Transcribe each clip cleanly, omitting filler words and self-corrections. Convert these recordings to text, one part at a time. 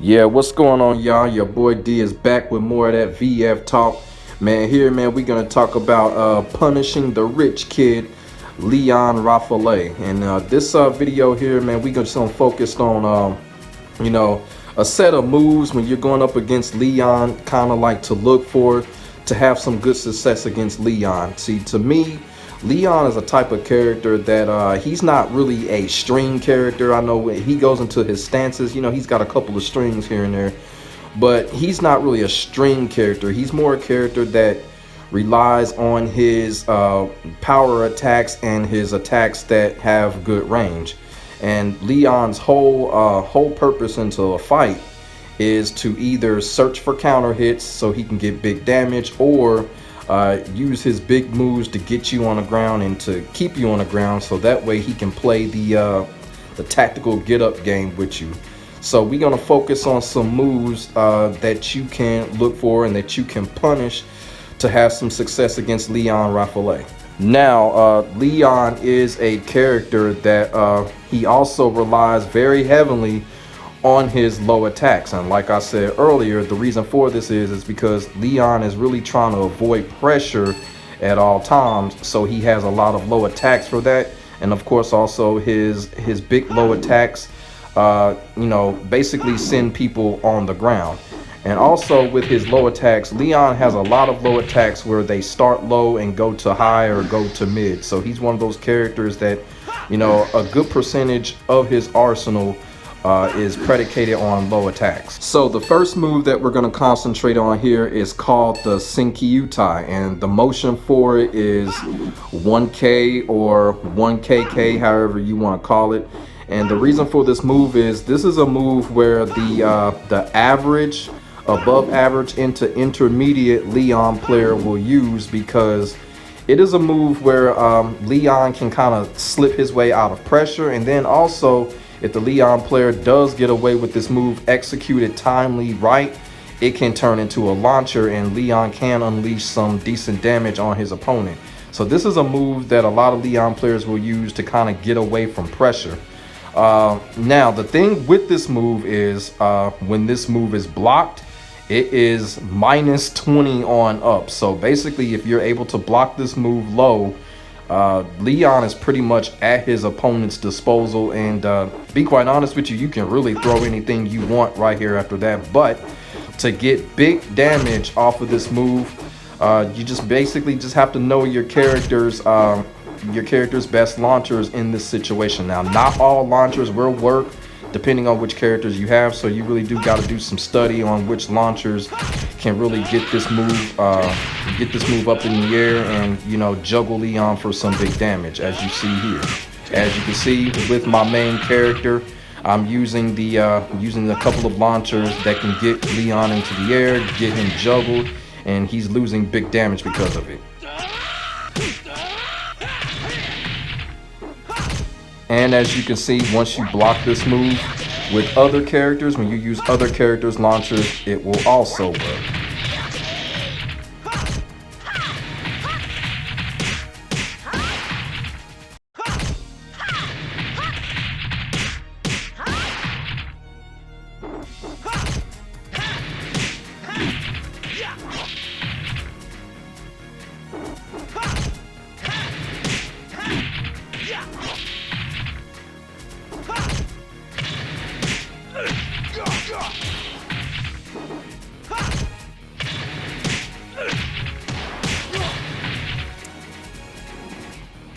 Yeah, what's going on, y'all? Your boy D is back with more of that VF talk. Man, here, man, we're going to talk about punishing the rich kid, Lion Rafale. And this video here, man, we're just going to focus on, a set of moves when you're going up against Leon, kind of like to look for, to have some good success against Leon. See, to me, Leon is a type of character that he's not really a string character. I know when he goes into his stances, he's got a couple of strings here and there, but he's not really a string character. He's more a character that relies on his power attacks and his attacks that have good range. And Leon's whole purpose into a fight is to either search for counter hits so he can get big damage, or use his big moves to get you on the ground and to keep you on the ground, so that way he can play the tactical get up game with you. So we're gonna focus on some moves that you can look for and that you can punish to have some success against Lion Rafale. Now, Leon is a character that he also relies very heavily on his low attacks, and like I said earlier, the reason for this is because Leon is really trying to avoid pressure at all times, so he has a lot of low attacks for that. And of course also his big low attacks basically send people on the ground. And also with his low attacks, Leon has a lot of low attacks where they start low and go to high or go to mid. So he's one of those characters that a good percentage of his arsenal is predicated on low attacks. So the first move that we're going to concentrate on here is called the Senkyutai, and the motion for it is 1K or 1KK, however you want to call it. And the reason for this move is this is a move where the average, above average into intermediate Leon player will use, because it is a move where Leon can kind of slip his way out of pressure. And then also, if the Leon player does get away with this move executed timely right, it can turn into a launcher and Leon can unleash some decent damage on his opponent. So this is a move that a lot of Leon players will use to kind of get away from pressure. Now, the thing with this move is when this move is blocked, it is -20 on up. So basically, if you're able to block this move low, Leon is pretty much at his opponent's disposal. And be quite honest with you, you can really throw anything you want right here after that. But to get big damage off of this move, you just basically have to know your character's best launchers in this situation. Now, not all launchers will work depending on which characters you have, so you really do got to do some study on which launchers can really get this move up in the air and juggle Leon for some big damage, as you see here. As you can see with my main character, I'm using a couple of launchers that can get Leon into the air, get him juggled, and he's losing big damage because of it. And as you can see, once you block this move with other characters, when you use other characters' launchers, it will also work.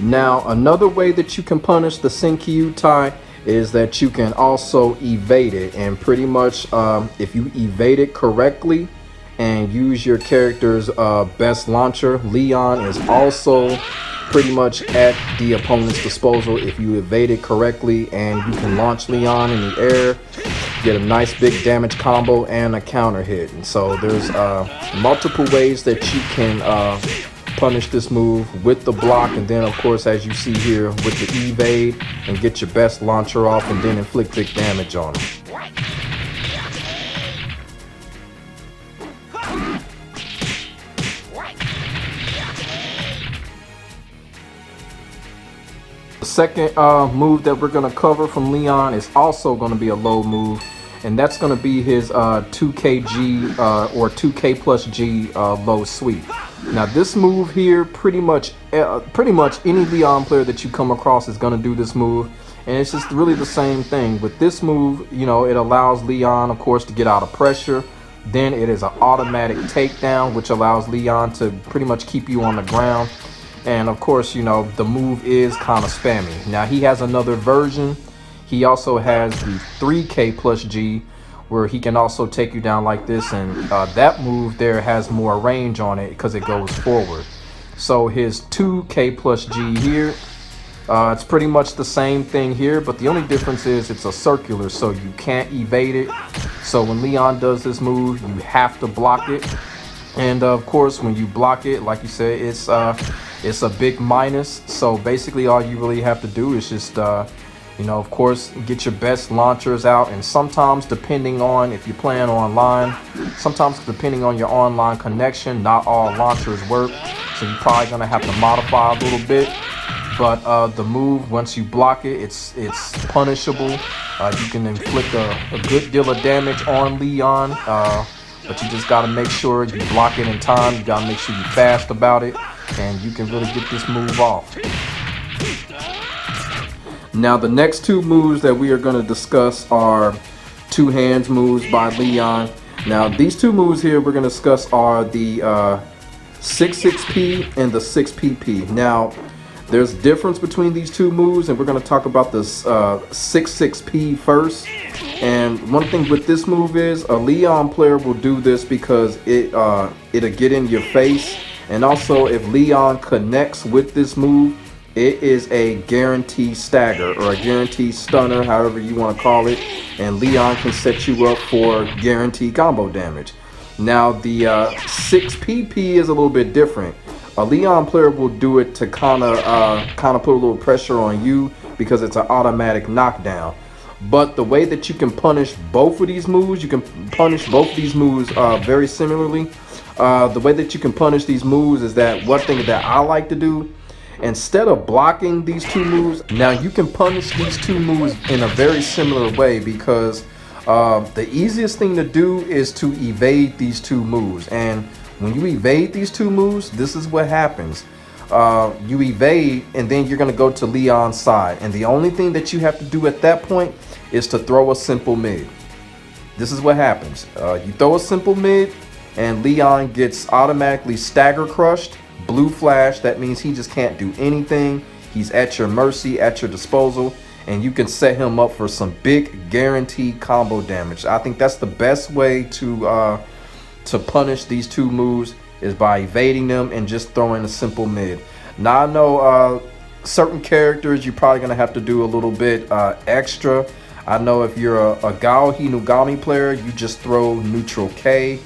Now, another way that you can punish the Senkyutai is that you can also evade it. And pretty much if you evade it correctly and use your character's best launcher, Leon is also pretty much at the opponent's disposal. If you evade it correctly and you can launch Leon in the air, get a nice big damage combo and a counter hit. And so there's multiple ways that you can punish this move with the block, and then of course, as you see here, with the evade, and get your best launcher off and then inflict big damage on him. The second move that we're going to cover from Leon is also going to be a low move, and that's going to be his 2kg or 2k plus G low sweep. Now this move here, pretty much any Leon player that you come across is going to do this move, and it's just really the same thing. With this move, you know, it allows Leon, of course, to get out of pressure. Then it is an automatic takedown, which allows Leon to pretty much keep you on the ground. And of course, you know, the move is kind of spammy. Now he has another version. He also has the 3k plus G, where he can also take you down like this, and that move there has more range on it because it goes forward. So his 2k plus G here, it's pretty much the same thing here, but the only difference is it's a circular, so you can't evade it. So when Leon does this move, you have to block it. And of course, when you block it, like you said, it's a big minus. So basically all you really have to do is just you know, of course, get your best launchers out, and sometimes depending on if you're playing online, sometimes depending on your online connection, not all launchers work, so you're probably gonna have to modify a little bit. But the move, once you block it, it's punishable. You can inflict a good deal of damage on Leon, but you just gotta make sure you block it in time. You gotta make sure you're fast about it, and you can really get this move off. Now the next two moves that we are going to discuss are two hands moves by Leon. Now these two moves here we're going to discuss are the 66P and the 6PP. Now there's difference between these two moves, and we're going to talk about the 66P first. And one thing with this move is a Leon player will do this because it'll get in your face, and also if Leon connects with this move, it is a guaranteed stagger or a guaranteed stunner, however you want to call it, and Leon can set you up for guaranteed combo damage. Now the 6PP is a little bit different. A Leon player will do it to kind of put a little pressure on you because it's an automatic knockdown. But the way that you can punish both of these moves, you can punish both of these moves very similarly. The way that you can punish these moves is that one thing that I like to do, instead of blocking these two moves, now you can punish these two moves in a very similar way, because the easiest thing to do is to evade these two moves. And when you evade these two moves, this is what happens. You evade, and then you're going to go to Leon's side, and the only thing that you have to do at that point is to throw a simple mid. This is what happens. You throw a simple mid, and Leon gets automatically stagger crushed. Blue flash, that means he just can't do anything. He's at your mercy, at your disposal, and you can set him up for some big guaranteed combo damage. I think that's the best way to punish these two moves, is by evading them and just throwing a simple mid. Now I know certain characters you're probably gonna have to do a little bit extra. I know if you're a Gaohi Nugami player, you just throw neutral K.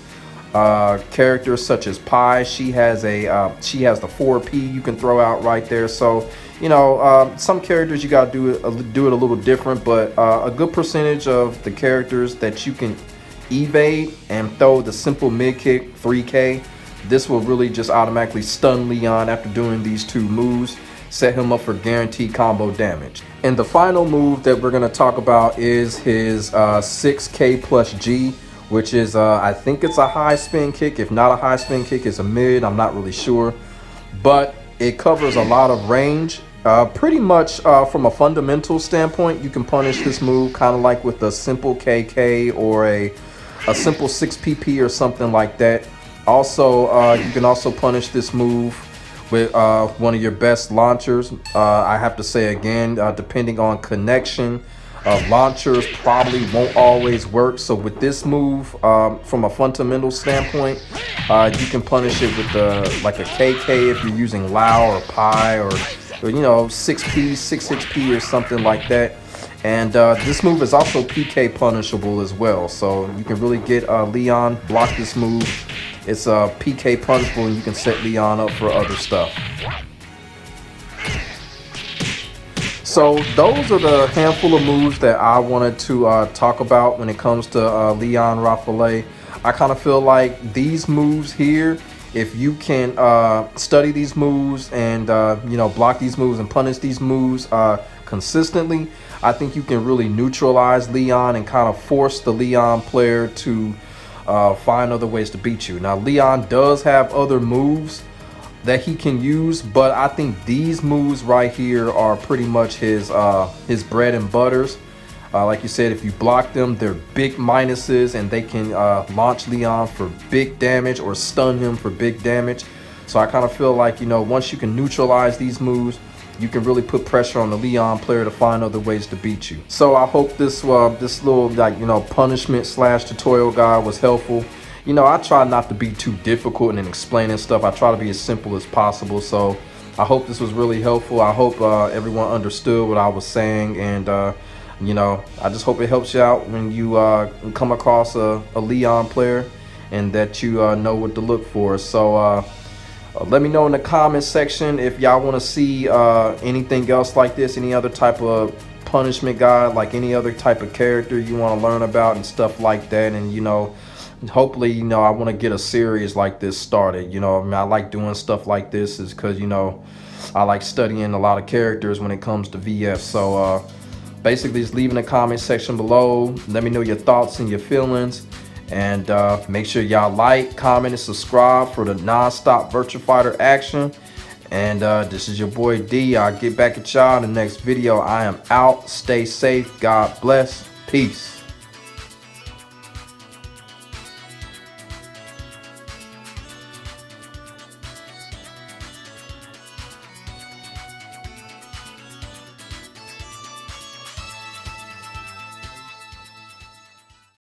Characters such as Pi, she has the 4P you can throw out right there. So you know, some characters you gotta do it a little different, but a good percentage of the characters that you can evade and throw the simple mid kick 3K, this will really just automatically stun Leon after doing these two moves, set him up for guaranteed combo damage. And the final move that we're gonna talk about is his 6K plus G, which is I think it's a high spin kick. If not a high spin kick, it's a mid. I'm not really sure, but it covers a lot of range. Pretty much from a fundamental standpoint, you can punish this move kind of like with a simple KK or a simple 6PP or something like that. Also, you can also punish this move with one of your best launchers. I have to say again, depending on connection, launchers probably won't always work. So with this move, from a fundamental standpoint, you can punish it with like a KK if you're using Lao or Pi, or you know, 6P, 6P or something like that. And this move is also PK punishable as well, so you can really get Leon block this move. It's PK punishable, and you can set Leon up for other stuff. So those are the handful of moves that I wanted to talk about when it comes to Lion Rafale. I kind of feel like these moves here, if you can study these moves and you know, block these moves and punish these moves consistently, I think you can really neutralize Leon and kind of force the Leon player to find other ways to beat you. Now, Leon does have other moves that he can use, but I think these moves right here are pretty much his bread and butters. Like you said, if you block them, they're big minuses, and they can launch Leon for big damage or stun him for big damage. So I kind of feel like, you know, once you can neutralize these moves, you can really put pressure on the Leon player to find other ways to beat you. So I hope this this little, like, you know, punishment slash tutorial guide was helpful. You know, I try not to be too difficult in explaining stuff. I try to be as simple as possible. So I hope this was really helpful. I hope everyone understood what I was saying, and you know, I just hope it helps you out when you come across a Leon player, and that you know what to look for. So let me know in the comment section if y'all want to see anything else like this, any other type of punishment guide, like any other type of character you want to learn about and stuff like that. And, you know, hopefully, you know, I want to get a series like this started. You know, I mean, I like doing stuff like this is because, you know, I like studying a lot of characters when it comes to VF. So basically, just leave in the comment section below. Let me know your thoughts and your feelings. And make sure y'all like, comment, and subscribe for the non-stop Virtua Fighter action. And this is your boy D. I'll get back at y'all in the next video. I am out. Stay safe. God bless. Peace.